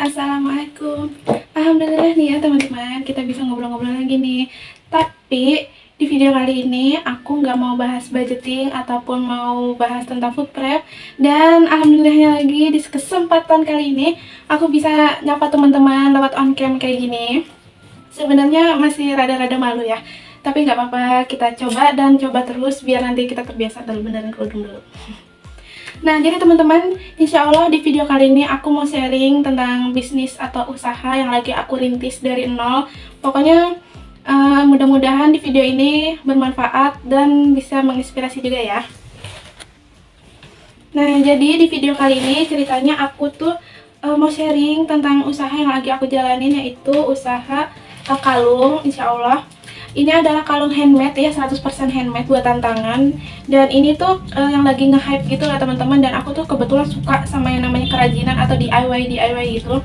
Assalamualaikum. Alhamdulillah nih ya teman-teman, kita bisa ngobrol-ngobrol lagi nih. Tapi di video kali ini aku nggak mau bahas budgeting ataupun mau bahas tentang food prep. Dan alhamdulillahnya lagi di kesempatan kali ini aku bisa nyapa teman-teman lewat on cam kayak gini. Sebenarnya masih rada-rada malu ya, tapi nggak apa-apa, kita coba dan coba terus biar nanti kita terbiasa dalam beneran kerudung dulu. Nah, jadi teman-teman, insya Allah di video kali ini aku mau sharing tentang bisnis atau usaha yang lagi aku rintis dari nol. Pokoknya mudah-mudahan di video ini bermanfaat dan bisa menginspirasi juga ya. Nah, jadi di video kali ini ceritanya aku tuh mau sharing tentang usaha yang lagi aku jalanin, yaitu usaha kalung, insya Allah. Ini adalah kalung handmade ya, 100% handmade buatan tangan. Dan ini tuh yang lagi nge-hype gitu lah teman-teman. Dan aku tuh kebetulan suka sama yang namanya kerajinan atau DIY gitu.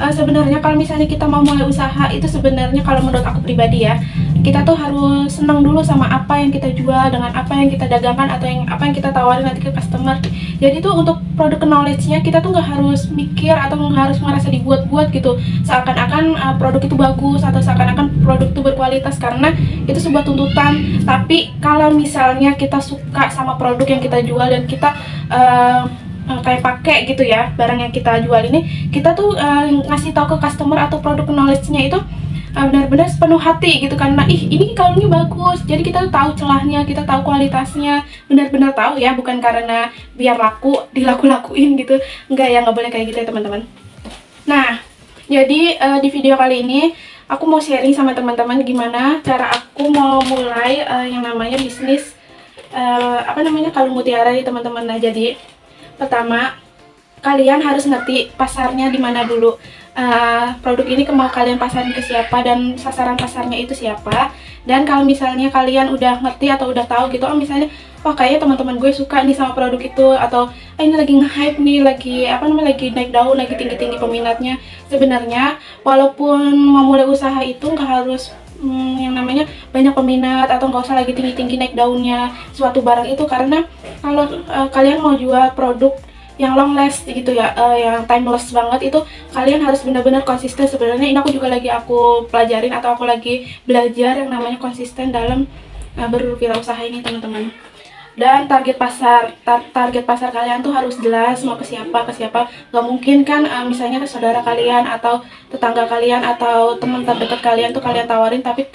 Sebenarnya kalau misalnya kita mau mulai usaha itu sebenarnya kalau menurut aku pribadi ya, kita tuh harus senang dulu sama apa yang kita jual, dengan apa yang kita dagangkan atau apa yang kita tawarin nanti ke customer. Jadi tuh untuk produk knowledge-nya kita tuh nggak harus mikir atau nggak harus merasa dibuat-buat gitu, seakan-akan produk itu bagus atau seakan-akan produk itu berkualitas, karena itu sebuah tuntutan. Tapi kalau misalnya kita suka sama produk yang kita jual dan kita kayak pakai gitu ya barang yang kita jual ini, kita tuh ngasih tahu ke customer atau produk knowledge-nya itu benar-benar sepenuh hati gitu, karena ini kalungnya bagus, jadi kita tuh tahu celahnya, kita tahu kualitasnya, benar-benar tahu ya, bukan karena biar laku dilaku-lakuin gitu. Enggak ya, nggak boleh kayak gitu ya teman-teman. Nah, jadi di video kali ini aku mau sharing sama teman-teman gimana cara aku mau mulai yang namanya bisnis kalung mutiara nih teman-teman. Nah, jadi pertama, kalian harus ngerti pasarnya di mana dulu. Produk ini mau kalian pasarin ke siapa dan sasaran pasarnya itu siapa. Dan kalau misalnya kalian udah ngerti atau udah tahu gitu, misalnya wah kayaknya teman-teman gue suka nih sama produk itu, atau ini lagi nge-hype nih, lagi naik daun, lagi tinggi-tinggi peminatnya. Sebenarnya walaupun mau mulai usaha itu nggak harus yang namanya banyak peminat atau nggak usah lagi tinggi-tinggi naik daunnya suatu barang itu, karena kalau kalian mau jual produk yang long last gitu ya, yang timeless banget, itu kalian harus benar-benar konsisten. Sebenarnya ini aku aku pelajarin atau aku lagi belajar yang namanya konsisten dalam berwirausaha ini teman-teman. Dan target pasar kalian tuh harus jelas, mau ke siapa. Gak mungkin kan misalnya ke saudara kalian atau tetangga kalian atau teman terdekat kalian tuh kalian tawarin, tapi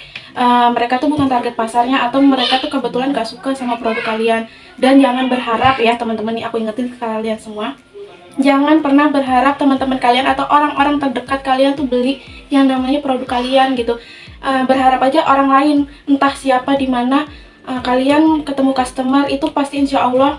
mereka tuh bukan target pasarnya, atau mereka tuh kebetulan gak suka sama produk kalian. Dan jangan berharap ya teman-teman, nih aku ingetin ke kalian semua, jangan pernah berharap teman-teman kalian atau orang-orang terdekat kalian tuh beli yang namanya produk kalian gitu. Berharap aja orang lain, entah siapa di mana. Kalian ketemu customer itu pasti insya Allah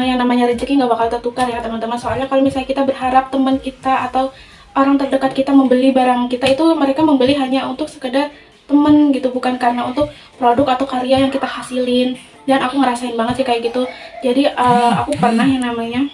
yang namanya rezeki nggak bakal tertukar ya teman-teman. Soalnya kalau misalnya kita berharap teman kita atau orang terdekat kita membeli barang kita, itu mereka membeli hanya untuk sekedar temen gitu, bukan karena untuk produk atau karya yang kita hasilin. Dan aku ngerasain banget sih kayak gitu. Jadi aku pernah yang namanya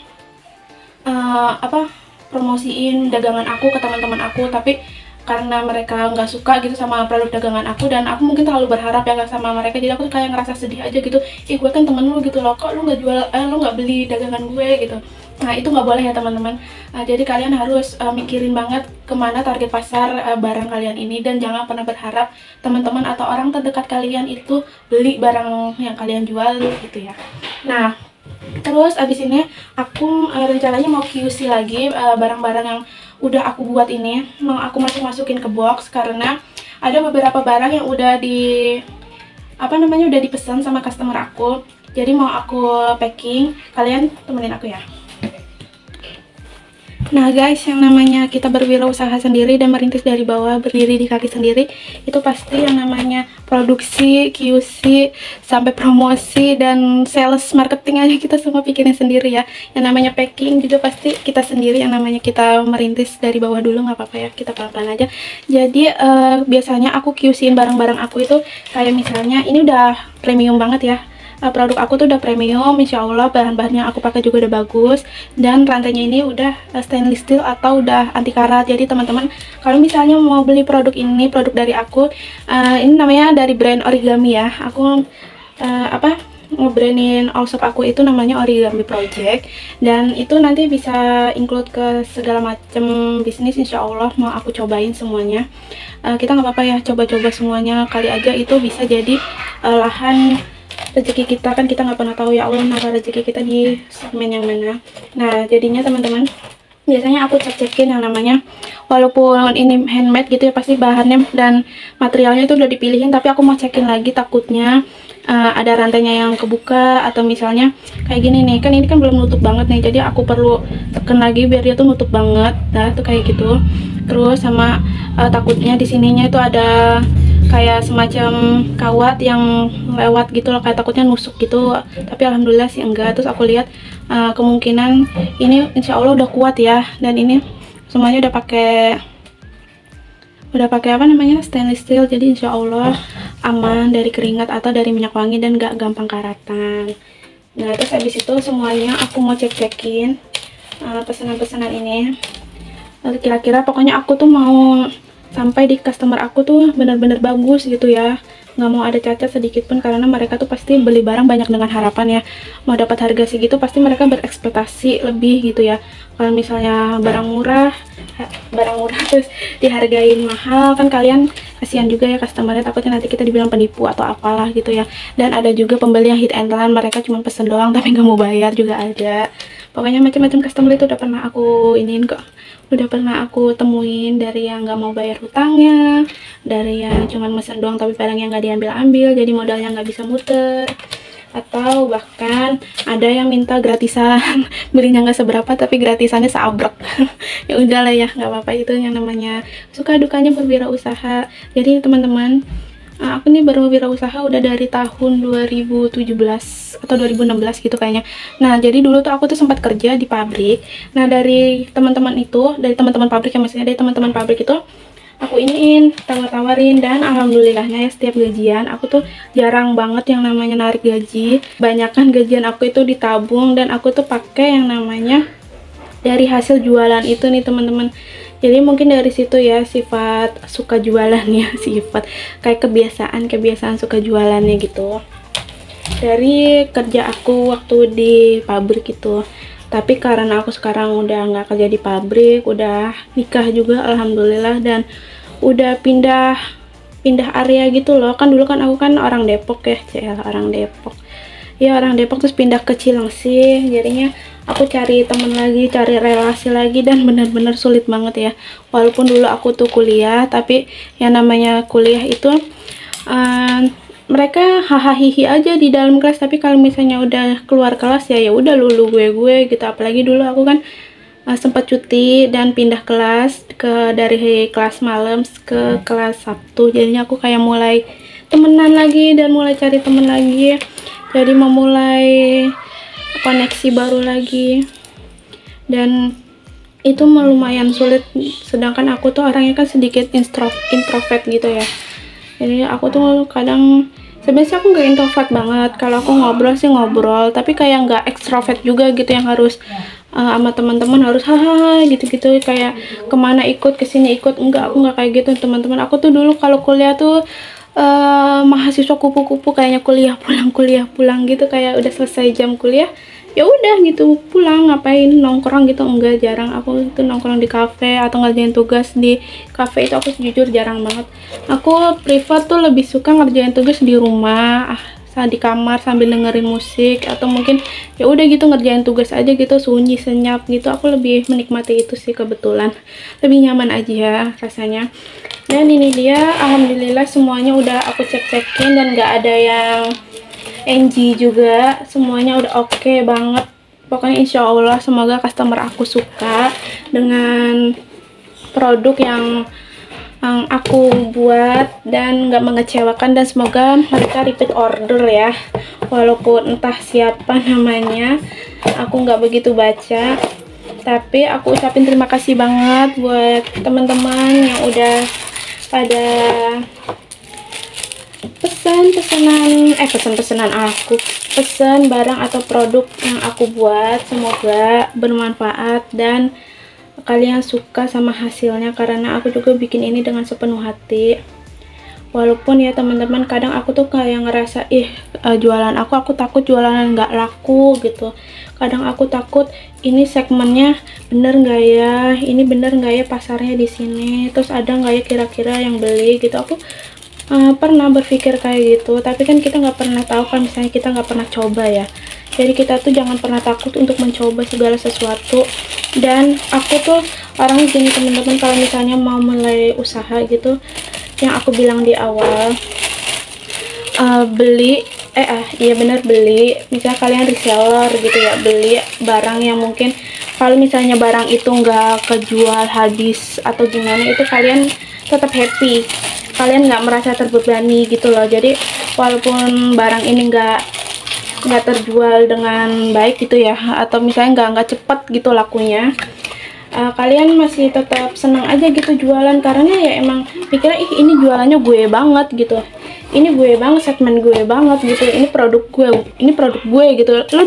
promosiin dagangan aku ke teman-teman aku, tapi karena mereka nggak suka gitu sama produk dagangan aku, dan aku mungkin terlalu berharap ya sama mereka, jadi aku kayak ngerasa sedih aja gitu. Gue kan temen lu gitu loh, kok lu nggak jual, lu nggak beli dagangan gue gitu. Nah, itu nggak boleh ya teman-teman. Jadi kalian harus mikirin banget kemana target pasar barang kalian ini, dan jangan pernah berharap teman-teman atau orang terdekat kalian itu beli barang yang kalian jual gitu ya. Nah, terus abis ini aku rencananya mau QC lagi barang-barang yang udah aku buat ini, mau aku masukin ke box, karena ada beberapa barang yang udah udah dipesan sama customer aku. Jadi mau aku packing, kalian temenin aku ya. Nah guys, yang namanya kita berwirausaha sendiri dan merintis dari bawah, berdiri di kaki sendiri, itu pasti yang namanya produksi, QC, sampai promosi dan sales marketing aja kita semua pikirin sendiri ya. Yang namanya packing juga pasti kita sendiri, yang namanya kita merintis dari bawah dulu, nggak apa-apa ya, kita pelan-pelan aja. Jadi biasanya aku QC-in barang-barang aku itu kayak misalnya ini udah premium banget ya. Produk aku tuh udah premium, insya Allah bahan-bahan yang aku pakai juga udah bagus, dan rantainya ini udah stainless steel atau udah anti karat. Jadi teman-teman kalau misalnya mau beli produk ini, produk dari aku, ini namanya dari brand Origami ya. Aku ngebrandin all shop aku itu namanya Origami Project, dan itu nanti bisa include ke segala macam bisnis. Insya Allah mau aku cobain semuanya. Kita nggak apa-apa ya coba-coba semuanya, kali aja itu bisa jadi lahan rezeki kita, kan kita nggak pernah tahu ya Allah naruh rezeki kita di segmen yang mana. Nah jadinya teman-teman, biasanya aku cek-cekin yang namanya, walaupun ini handmade gitu ya, pasti bahannya dan materialnya itu udah dipilihin, tapi aku mau cekin lagi, takutnya ada rantainya yang kebuka, atau misalnya kayak gini nih, kan ini kan belum nutup banget nih, jadi aku perlu tekan lagi biar dia tuh nutup banget. Nah tuh kayak gitu. Terus sama takutnya di sininya itu ada kayak semacam kawat yang lewat gitu loh, kayak takutnya nusuk gitu, tapi alhamdulillah sih enggak. Terus aku lihat kemungkinan ini insya Allah udah kuat ya, dan ini semuanya udah pakai apa namanya, stainless steel, jadi insya Allah aman dari keringat atau dari minyak wangi dan gak gampang karatan. Nah terus habis itu semuanya aku mau cek-cekin pesanan-pesanan ini. Kira-kira pokoknya aku tuh mau sampai di customer aku tuh bener-bener bagus gitu ya, nggak mau ada cacat sedikit pun, karena mereka tuh pasti beli barang banyak dengan harapan ya, mau dapat harga segitu pasti mereka berekspektasi lebih gitu ya. Kalau misalnya barang murah terus dihargain mahal, kan kalian kasihan juga ya customernya, takutnya nanti kita dibilang penipu atau apalah gitu ya. Dan ada juga pembeli yang hit and run, mereka cuma pesen doang tapi nggak mau bayar juga ada. Pokoknya macam-macam customer itu udah pernah aku iniin kok, udah pernah aku temuin, dari yang nggak mau bayar hutangnya, dari yang cuman mesen doang tapi barangnya nggak diambil-ambil jadi modalnya nggak bisa muter, atau bahkan ada yang minta gratisan belinya nggak seberapa tapi gratisannya seabrek. Ya udahlah ya, nggak apa-apa, itu yang namanya suka dukanya berwirausaha. Jadi teman-teman, aku nih baru wirausaha udah dari tahun 2017 atau 2016 gitu kayaknya. Nah jadi dulu tuh aku tuh sempat kerja di pabrik. Nah dari teman-teman pabrik ya, maksudnya dari teman-teman pabrik itu aku iniin, tawar-tawarin, dan alhamdulillahnya ya setiap gajian aku tuh jarang banget yang namanya narik gaji. Banyakan gajian aku itu ditabung, dan aku tuh pakai yang namanya dari hasil jualan itu nih teman-teman. Jadi mungkin dari situ ya sifat suka jualannya, sifat kayak kebiasaan suka jualannya gitu, dari kerja aku waktu di pabrik gitu. Tapi karena aku sekarang udah nggak kerja di pabrik, udah nikah juga alhamdulillah, dan udah pindah area gitu loh. Kan dulu kan aku kan orang Depok ya, orang Depok ya, orang Depok terus pindah ke Cilengsi, jadinya aku cari temen lagi, cari relasi lagi, dan bener-bener sulit banget ya. Walaupun dulu aku tuh kuliah, tapi yang namanya kuliah itu mereka hahaha aja di dalam kelas, tapi kalau misalnya udah keluar kelas ya udah lulu gue gitu. Apalagi dulu aku kan sempat cuti dan pindah kelas dari kelas malam ke kelas Sabtu, jadinya aku kayak mulai temenan lagi dan mulai cari temen lagi, jadi memulai koneksi baru lagi, dan itu lumayan sulit. Sedangkan aku tuh orangnya kan sedikit introvert gitu ya, jadi aku tuh kadang, sebenarnya aku nggak introvert banget, kalau aku ngobrol sih ngobrol, tapi kayak nggak ekstrovert juga gitu yang harus sama teman-teman harus hahaha gitu-gitu, kayak kemana ikut, kesini ikut, enggak, aku nggak kayak gitu teman-teman. Aku tuh dulu kalau kuliah tuh mahasiswa kupu-kupu, kayaknya kuliah pulang gitu, kayak udah selesai jam kuliah ya udah gitu pulang, ngapain nongkrong gitu, enggak, jarang. Aku itu nongkrong di kafe atau ngerjain tugas di kafe itu aku jujur jarang banget. Aku prefer tuh lebih suka ngerjain tugas di rumah, di kamar sambil dengerin musik, atau mungkin ya udah gitu ngerjain tugas aja gitu, sunyi senyap gitu. Aku lebih menikmati itu sih, kebetulan lebih nyaman aja rasanya. Dan ini dia, alhamdulillah semuanya udah aku cek-cekin dan gak ada yang NG juga, semuanya udah oke banget. Pokoknya insya Allah semoga customer aku suka dengan produk yang aku buat dan nggak mengecewakan, dan semoga mereka repeat order ya, walaupun entah siapa namanya aku nggak begitu baca. Tapi aku ucapin terima kasih banget buat teman-teman yang udah pada pesan barang atau produk yang aku buat. Semoga bermanfaat dan kalian suka sama hasilnya, karena aku juga bikin ini dengan sepenuh hati. Walaupun ya teman-teman, kadang aku tuh kayak ngerasa jualan aku takut jualan nggak laku gitu. Kadang aku takut ini segmennya bener nggak ya, ini bener nggak ya pasarnya di sini, terus ada nggak ya kira-kira yang beli gitu. Aku pernah berpikir kayak gitu, tapi kan kita nggak pernah tahu kan, misalnya kita nggak pernah coba ya. Jadi kita tuh jangan pernah takut untuk mencoba segala sesuatu. Dan aku tuh orangnya gini teman-teman, kalau misalnya mau mulai usaha gitu, yang aku bilang di awal, iya bener, beli, misalnya kalian reseller gitu ya, beli barang yang mungkin kalau misalnya barang itu nggak kejual habis atau gimana, itu kalian tetap happy, kalian nggak merasa terbebani gitu loh. Jadi walaupun barang ini nggak terjual dengan baik gitu ya, atau misalnya nggak cepet gitu lakunya, kalian masih tetap senang aja gitu jualan, karena ya emang pikirnya ini jualannya gue banget gitu, ini gue banget, segmen gue banget gitu, ini produk gue gitu. Lo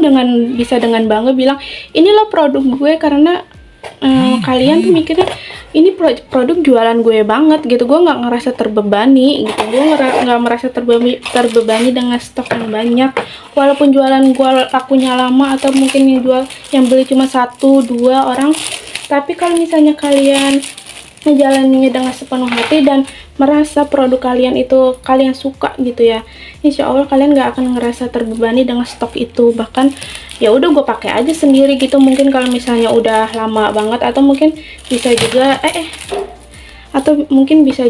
bisa dengan bangga bilang ini lo produk gue, karena kalian tuh mikirnya ini produk jualan gue banget gitu. Gue nggak ngerasa terbebani gitu, gue nggak merasa terbebani dengan stok yang banyak. Walaupun jualan gue lakunya lama, atau mungkin yang beli cuma 1-2 orang, tapi kalau misalnya kalian menjalaninya dengan sepenuh hati dan merasa produk kalian itu kalian suka gitu ya, insya Allah kalian nggak akan ngerasa terbebani dengan stok itu. Bahkan ya udah gue pakai aja sendiri gitu. Mungkin kalau misalnya udah lama banget, atau mungkin bisa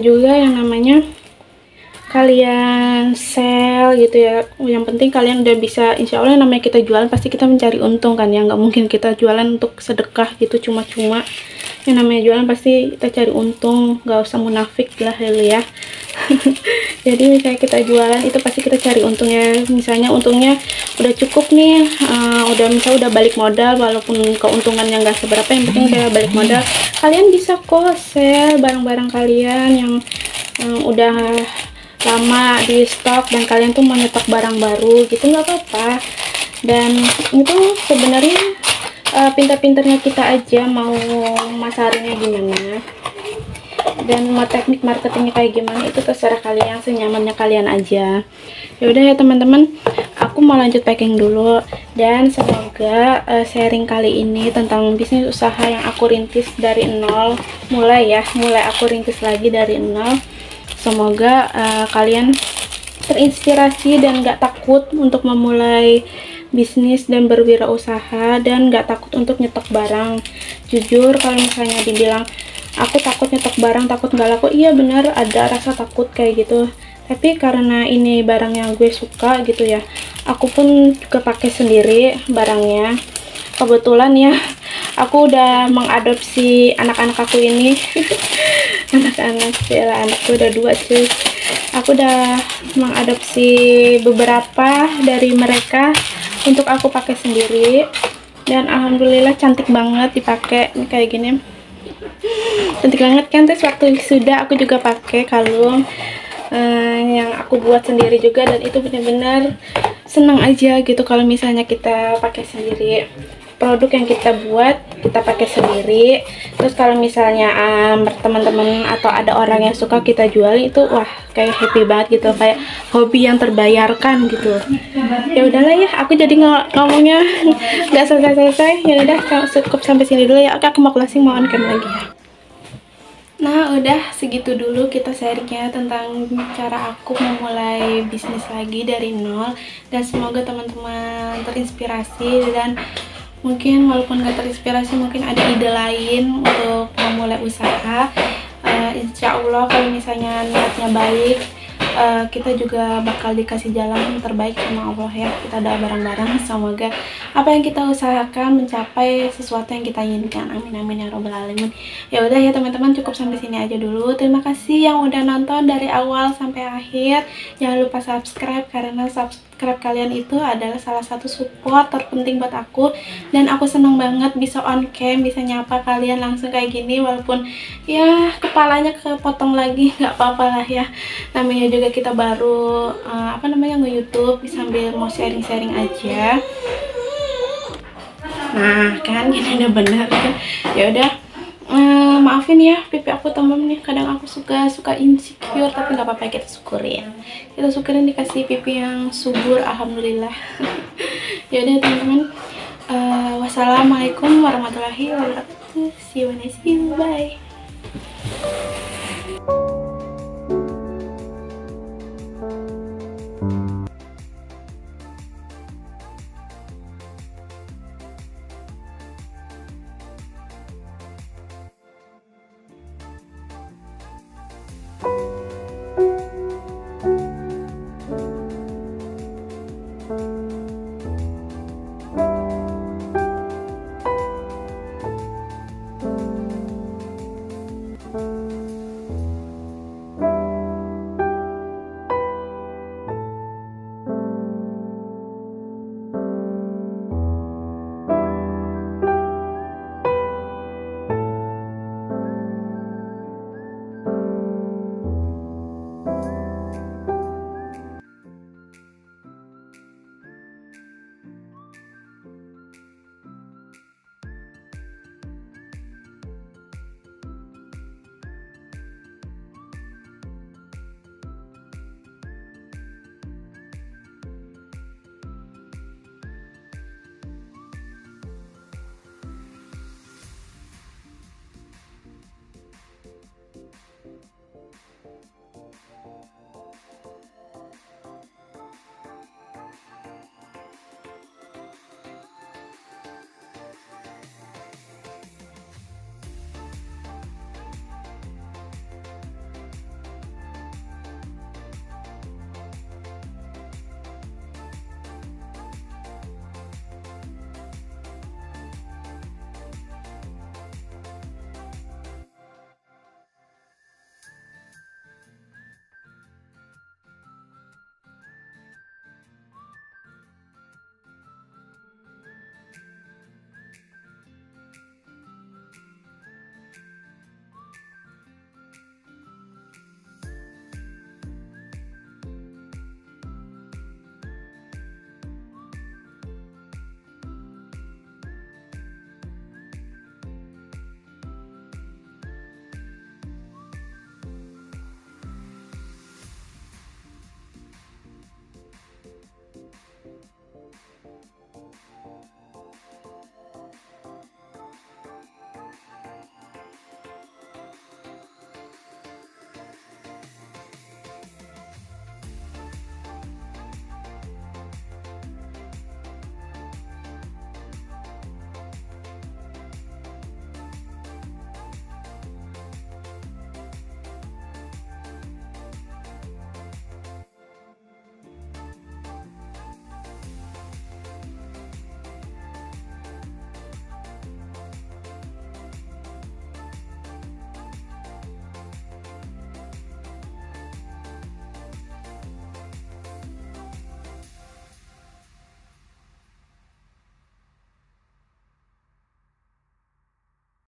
juga yang namanya kalian sell gitu ya. Yang penting kalian udah bisa, insya Allah yang namanya kita jualan pasti kita mencari untung kan ya, nggak mungkin kita jualan untuk sedekah gitu cuma-cuma. Yang namanya jualan pasti kita cari untung, nggak usah munafik lah ya. Jadi misalnya kita jualan itu pasti kita cari untungnya. Misalnya untungnya udah cukup nih, udah balik modal, walaupun keuntungannya nggak seberapa, yang penting udah balik modal, kalian bisa kok sell barang-barang kalian yang udah lama di stok, dan kalian tuh mau nyetok barang baru gitu, nggak apa-apa. Dan itu sebenarnya pintar-pintarnya kita aja mau masarinnya gimana, dan mau teknik marketingnya kayak gimana, itu terserah kalian, senyamannya kalian aja. Ya udah ya teman-teman, aku mau lanjut packing dulu. Dan semoga sharing kali ini tentang bisnis usaha yang aku rintis dari nol, mulai aku rintis lagi dari nol. Semoga kalian terinspirasi dan gak takut untuk memulai bisnis dan berwirausaha, dan gak takut untuk nyetok barang. Jujur kalau misalnya dibilang aku takut nyetok barang, takut gak laku, iya benar, ada rasa takut kayak gitu. Tapi karena ini barang yang gue suka gitu ya, aku pun juga pakai sendiri barangnya. Kebetulan ya, aku udah mengadopsi anak-anak aku ini. Anakku udah 2 cuy. Aku udah mengadopsi beberapa dari mereka untuk aku pakai sendiri, dan alhamdulillah cantik banget dipakai kayak gini. Cantik banget kan. Terus waktu sudah aku juga pakai kalung yang aku buat sendiri juga, dan itu benar-benar senang aja gitu kalau misalnya kita pakai sendiri produk yang kita buat, kita pakai sendiri. Terus kalau misalnya teman-teman atau ada orang yang suka kita jual, itu wah kayak happy banget gitu, kayak hobi yang terbayarkan gitu. Ya udahlah ya, aku jadi ngomongnya nggak selesai-selesai. Ya udah, cukup sampai sini dulu ya. Oke, aku mau closing, mau on cam lagi ya. Nah udah segitu dulu kita sharingnya tentang cara aku memulai bisnis lagi dari nol. Dan semoga teman-teman terinspirasi, dan mungkin walaupun gak terinspirasi, mungkin ada ide lain untuk memulai usaha. Insya Allah kalau misalnya niatnya baik, kita juga bakal dikasih jalan terbaik sama Allah ya. Kita doa bareng-bareng, semoga apa yang kita usahakan mencapai sesuatu yang kita inginkan. Amin amin ya robbal alamin. Ya udah ya teman-teman, cukup sampai sini aja dulu. Terima kasih yang udah nonton dari awal sampai akhir. Jangan lupa subscribe, karena subscribe kalian itu adalah salah satu support terpenting buat aku. Dan aku seneng banget bisa on cam, bisa nyapa kalian langsung kayak gini, walaupun ya kepalanya kepotong lagi, nggak apa-apa lah ya. Namanya juga kita baru nge-YouTube, sambil mau sharing-sharing aja. Nah kan gini udah bener kan. Ya udah, Maafin ya pipi aku tembem nih, kadang aku suka insecure, tapi nggak apa-apa, kita syukurin dikasih pipi yang subur, alhamdulillah. Ya udah teman-teman, wassalamualaikum warahmatullahi wabarakatuh. See you next video, bye.